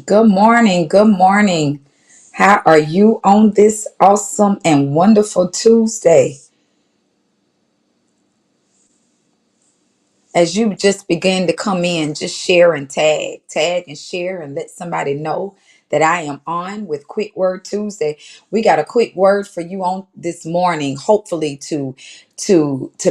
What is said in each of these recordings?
Good morning. Good morning. How are you on this awesome and wonderful Tuesday? As you just begin to come in, just share and tag and share and let somebody know that I am on with Quick Word Tuesday. We got a quick word for you on this morning, hopefully to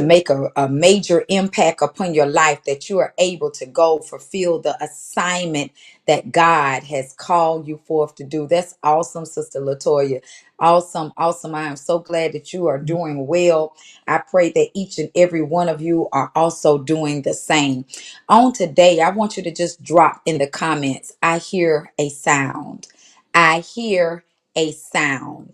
make a major impact upon your life, that you are able to go fulfill the assignment that God has called you forth to do. That's awesome, Sister Latoya. Awesome, awesome. I am so glad that you are doing well. I pray that each and every one of you are also doing the same. On today, I want you to just drop in the comments, I hear a sound. I hear a sound.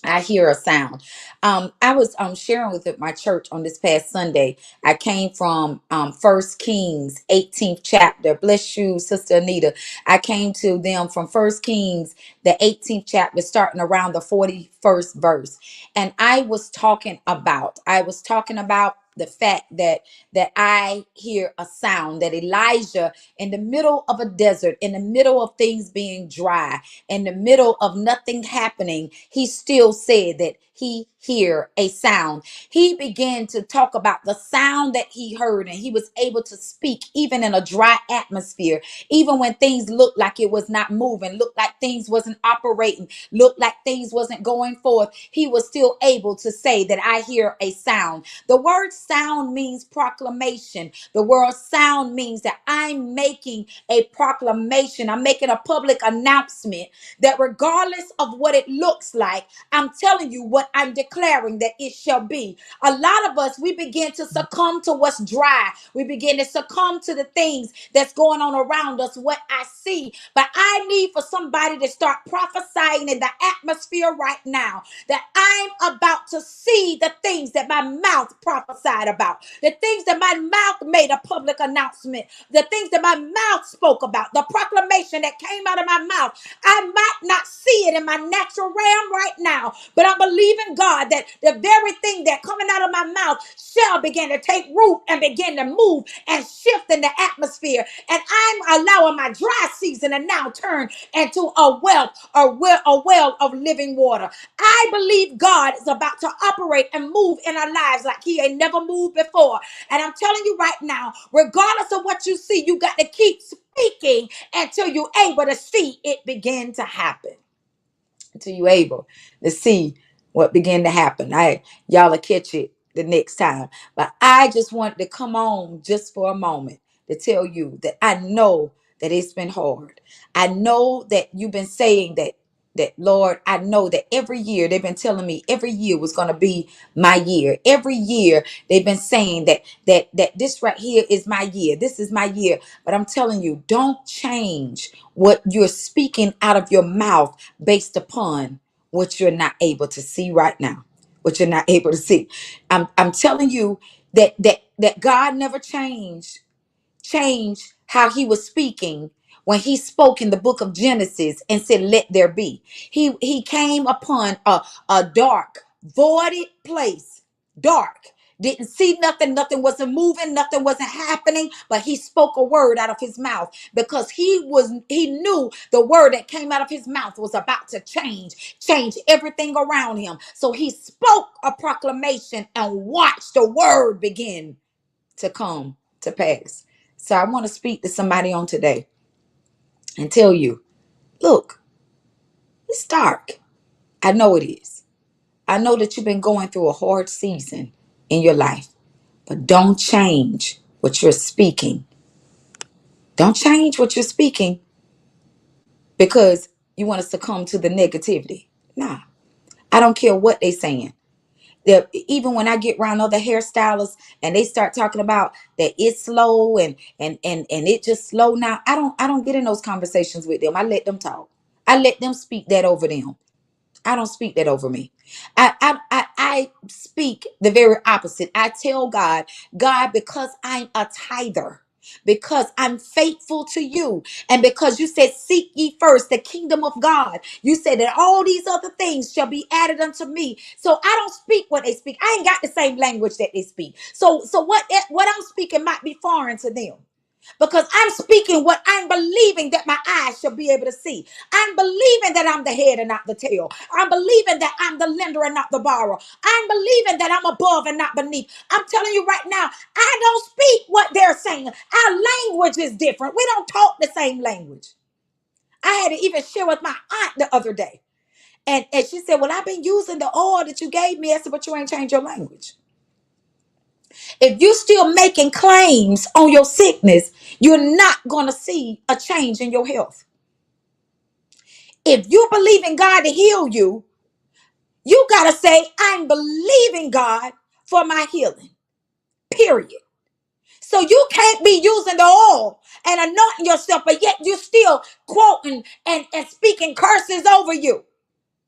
I hear a sound. I was sharing with my church on this past Sunday. I came from First Kings 18th chapter. Bless you, Sister Anita. I came to them from First Kings, the 18th chapter, starting around the 41st verse. And I was talking about the fact that I hear a sound, that Elijah, in the middle of a desert, in the middle of things being dry, in the middle of nothing happening, he still said that he hear a sound. He began to talk about the sound that he heard, and he was able to speak even in a dry atmosphere, even when things looked like it was not moving, looked like things wasn't operating, looked like things wasn't going forth. He was still able to say that I hear a sound. The word sound means proclamation. The word sound means that I'm making a proclamation. I'm making a public announcement that regardless of what it looks like, I'm telling you what I'm declaring that it shall be. A lot of us, we begin to succumb to what's dry. We begin to succumb to the things that's going on around us, what I see. But I need for somebody to start prophesying in the atmosphere right now that I'm about to see the things that my mouth prophesied about, the things that my mouth made a public announcement, the things that my mouth spoke about, the proclamation that came out of my mouth. I might not see it in my natural realm right now, but I'm believing God that the very thing that coming out of my mouth shall begin to take root and begin to move and shift in the atmosphere. And I'm allowing my dry season to now turn into a well of living water. I believe God is about to operate and move in our lives like he ain't never moved before. And I'm telling you right now, regardless of what you see, you got to keep speaking until you're able to see it begin to happen. Until you're able to see what began to happen. Y'all will catch it the next time. But I just wanted to come on just for a moment to tell you that I know that it's been hard. I know that you've been saying that Lord, I know that every year they've been telling me every year was going to be my year. Every year they've been saying that this right here is my year. This is my year. But I'm telling you, don't change what you're speaking out of your mouth based upon what you're not able to see right now. What you're not able to see. I'm telling you that God never changed how he was speaking when he spoke in the book of Genesis and said, let there be. He came upon a dark, voided place, dark. Didn't see nothing, nothing wasn't moving, nothing wasn't happening, but he spoke a word out of his mouth because he knew the word that came out of his mouth was about to change everything around him. So he spoke a proclamation and watched the word begin to come to pass. So I want to speak to somebody on today and tell you, look, it's dark. I know it is. I know that you've been going through a hard season in your life, but don't change what you're speaking. Don't change what you're speaking because you want to succumb to the negativity. Nah, I don't care what they're saying. Even when I get around other hairstylists and they start talking about that it's slow and it just slow now, I don't get in those conversations with them. I let them talk. I let them speak that over them. I don't speak that over me. I speak the very opposite. I tell God, because I'm a tither, because I'm faithful to you, and because you said, seek ye first the kingdom of God. You said that all these other things shall be added unto me. So I don't speak what they speak. I ain't got the same language that they speak. So what I'm speaking might be foreign to them. because I'm speaking what I'm believing that my eyes shall be able to see. I'm believing that I'm the head and not the tail. I'm believing that I'm the lender and not the borrower. I'm believing that I'm above and not beneath. I'm telling you right now, I don't speak what they're saying. Our language is different. We don't talk the same language. I had to even share with my aunt the other day. And she said, well, I've been using the oil that you gave me. I said, but you ain't changed your language. If you're still making claims on your sickness, you're not going to see a change in your health. If you believe in God to heal you, you got to say, I'm believing God for my healing, period. So you can't be using the oil and anointing yourself, but yet you're still quoting and speaking curses over you.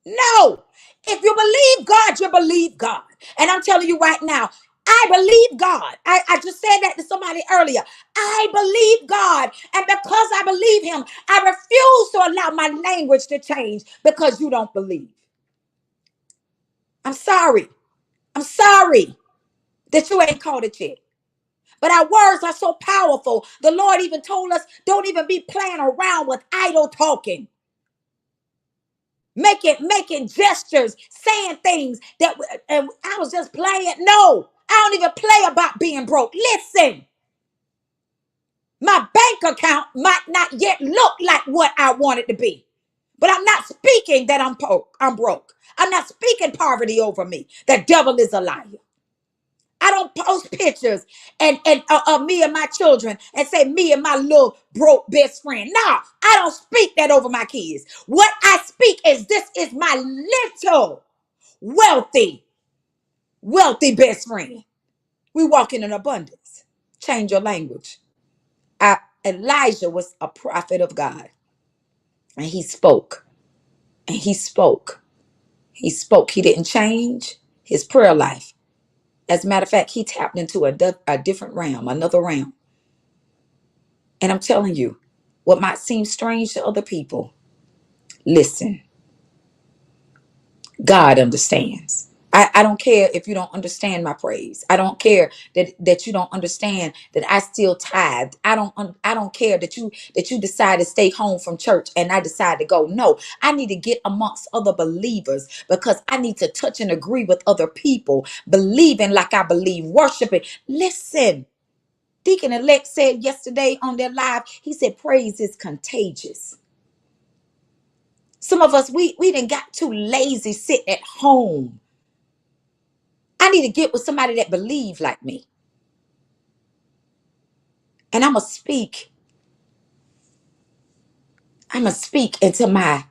No. If you believe God, you believe God. And I'm telling you right now, I believe God. I just said that to somebody earlier. I believe God. And because I believe him, I refuse to allow my language to change because you don't believe. I'm sorry. I'm sorry that you ain't caught it yet. But our words are so powerful. The Lord even told us, don't even be playing around with idle talking. Making gestures, saying things that and I was just playing. No, I don't even play about being broke. Listen, my bank account might not yet look like what I want it to be, but I'm not speaking that I'm broke. I'm not speaking poverty over me. The devil is a liar. I don't post pictures and of me and my children and say me and my little broke best friend. No, I don't speak that over my kids. What I speak is this is my little wealthy, wealthy best friend. We walk in an abundance. Change your language. Elijah was a prophet of God, and he spoke, and he spoke. He spoke. He didn't change his prayer life. As a matter of fact, he tapped into a different realm, another realm. And I'm telling you, what might seem strange to other people, listen, God understands. I don't care if you don't understand my praise. I don't care that you don't understand that I still tithe. I don't care that you decide to stay home from church and I decide to go. No, I need to get amongst other believers because I need to touch and agree with other people, believing like I believe, worshiping. Listen, Deacon Elect said yesterday on their live, he said, praise is contagious. Some of us, we done got too lazy sitting at home. I need to get with somebody that believe like me. And I'm going to speak. I'm going to speak until my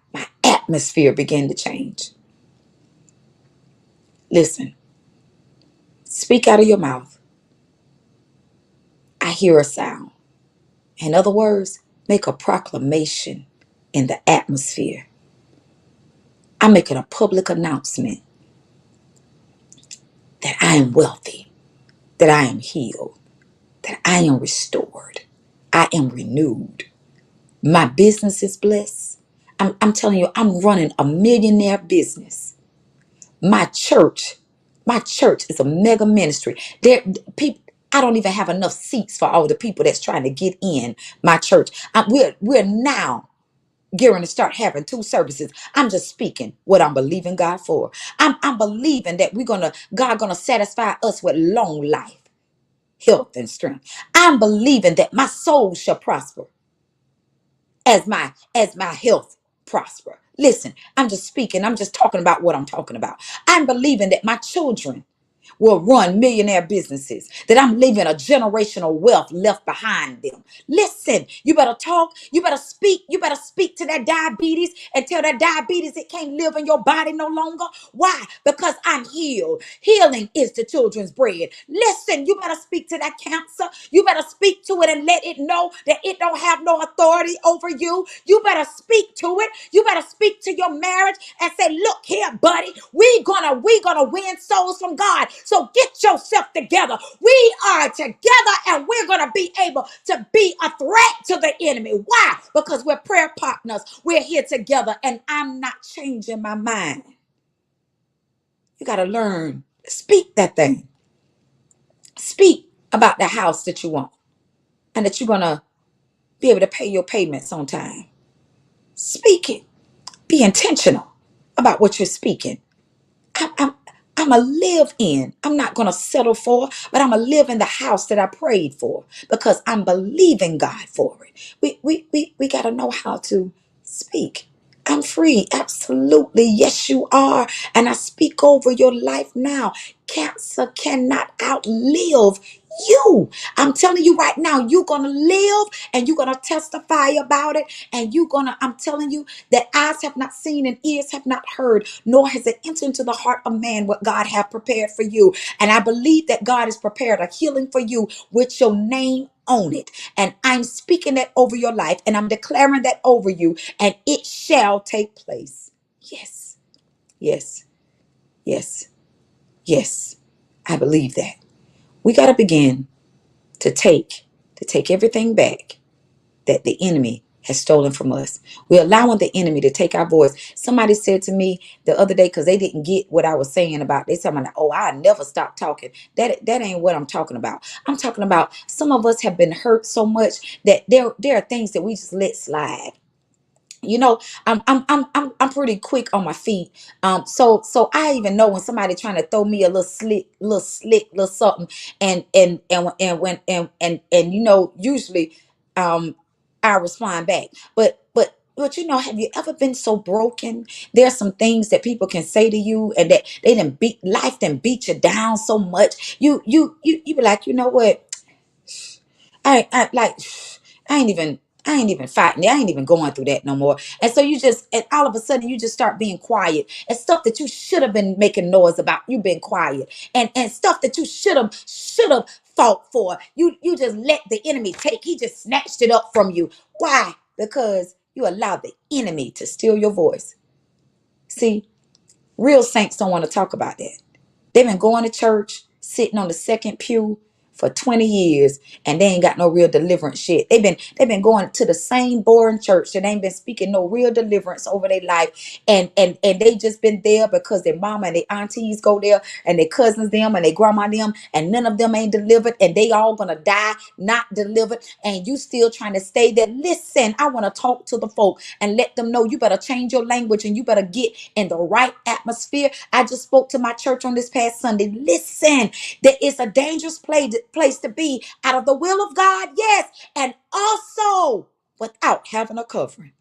atmosphere begin to change. Listen, speak out of your mouth. I hear a sound. In other words, make a proclamation in the atmosphere. I'm making a public announcement that I am wealthy, that I am healed, that I am restored, I am renewed. My business is blessed. I'm telling you, I'm running a millionaire business. My church, my church is a mega ministry. There, people, I don't even have enough seats for all the people that's trying to get in my church. We're now gearing to start having 2 services. I'm just speaking what I'm believing God for. I'm believing that God gonna satisfy us with long life, health, and strength. I'm believing that my soul shall prosper as my health prosper. Listen, I'm just speaking. I'm just talking about what I'm talking about. I'm believing that my children will run millionaire businesses, that I'm leaving a generational wealth left behind them. Listen, you better talk, you better speak to that diabetes and tell that diabetes it can't live in your body no longer. Why? Because I'm healed. Healing is the children's bread. Listen, you better speak to that cancer. You better speak to it and let it know that it don't have no authority over you. You better speak to it. You better speak to your marriage and say, look here, buddy, we gonna win souls from God. So get yourself together. We are together and we're gonna be able to be a threat to the enemy. Why? Because we're prayer partners. We're here together and I'm not changing my mind. You gotta learn. Speak that thing. Speak about the house that you want. and that you're going to be able to pay your payments on time. Speak it. Be intentional about what you're speaking. I'm I'm a live in. I'm not gonna settle for, but I'm a live in the house that I prayed for because I'm believing God for it. We gotta know how to speak. I'm free. Absolutely. Yes, you are. And I speak over your life now. Cancer cannot outlive you. I'm telling you right now, you're gonna live and you're gonna testify about it. And I'm telling you that eyes have not seen and ears have not heard, nor has it entered into the heart of man what God have prepared for you. And I believe that God has prepared a healing for you with your name on it. And I'm speaking that over your life and I'm declaring that over you, and it shall take place. Yes, yes, yes, yes. I believe that. We got to begin to take everything back that the enemy has stolen from us. We're allowing the enemy to take our voice. Somebody said to me the other day, because they didn't get what I was saying about, they said, oh, I never stop talking. That ain't what I'm talking about. I'm talking about some of us have been hurt so much that there are things that we just let slide. You know, I'm pretty quick on my feet. So I even know when somebody trying to throw me a little something, and you know, usually, I respond back. But you know, have you ever been so broken? There's some things that people can say to you, and that they didn't beat life, didn't beat you down so much. You be like, you know what? I like I ain't even fighting. I ain't even going through that no more. And so and all of a sudden you just start being quiet. And stuff that you should have been making noise about, you've been quiet. And stuff that you should have fought for. You just let the enemy take. He just snatched it up from you. Why? Because you allowed the enemy to steal your voice. See, real saints don't want to talk about that. They've been going to church, sitting on the second pew for 20 years, and they ain't got no real deliverance shit. They've been going to the same boring church that ain't been speaking no real deliverance over their life. And they just been there because their mama and their aunties go there, and their cousins them and their grandma them, and none of them ain't delivered, and they all gonna die not delivered, and you still trying to stay there. Listen, I want to talk to the folk and let them know you better change your language and you better get in the right atmosphere. I just spoke to my church on this past Sunday. Listen, there is a dangerous place to be out of the will of God, yes, and also without having a covering.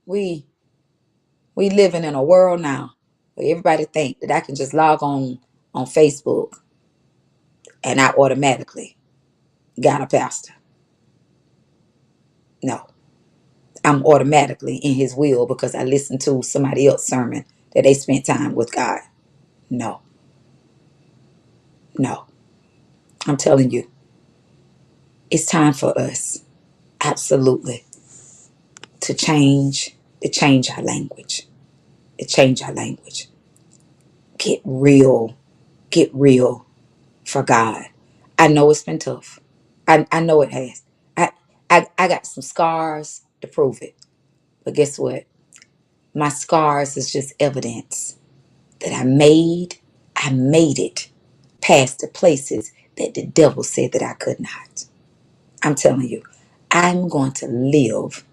We we living in a world now where everybody think that I can just log on Facebook and I automatically got a pastor. No, I'm automatically in his will because I listened to somebody else's sermon that they spent time with God. No, no. I'm telling you, it's time for us, absolutely, to change our language. To change our language. Get real. Get real for God. I know it's been tough. I know it has. I, I got some scars to prove it. But guess what? My scars is just evidence that I made it past the places that the devil said that I could not. I'm telling you, I'm going to live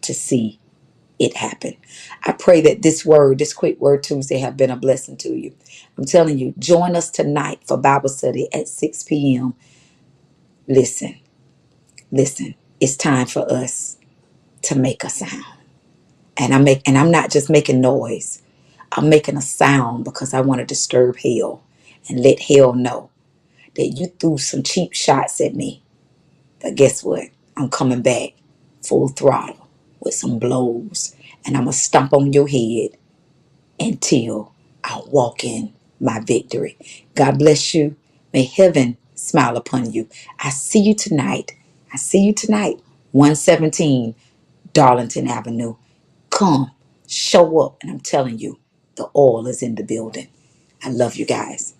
to see it happen. I pray that this quick word Tuesday, have been a blessing to you. I'm telling you, join us tonight for Bible study at 6 p.m. Listen, listen, it's time for us to make a sound. And I'm not just making noise. I'm making a sound because I want to disturb hell and let hell know that you threw some cheap shots at me. But guess what? I'm coming back full throttle with some blows. And I'm going to stomp on your head until I walk in my victory. God bless you. May heaven smile upon you. I see you tonight. 117 Darlington Avenue. Come, show up. And I'm telling you, the oil is in the building. I love you guys.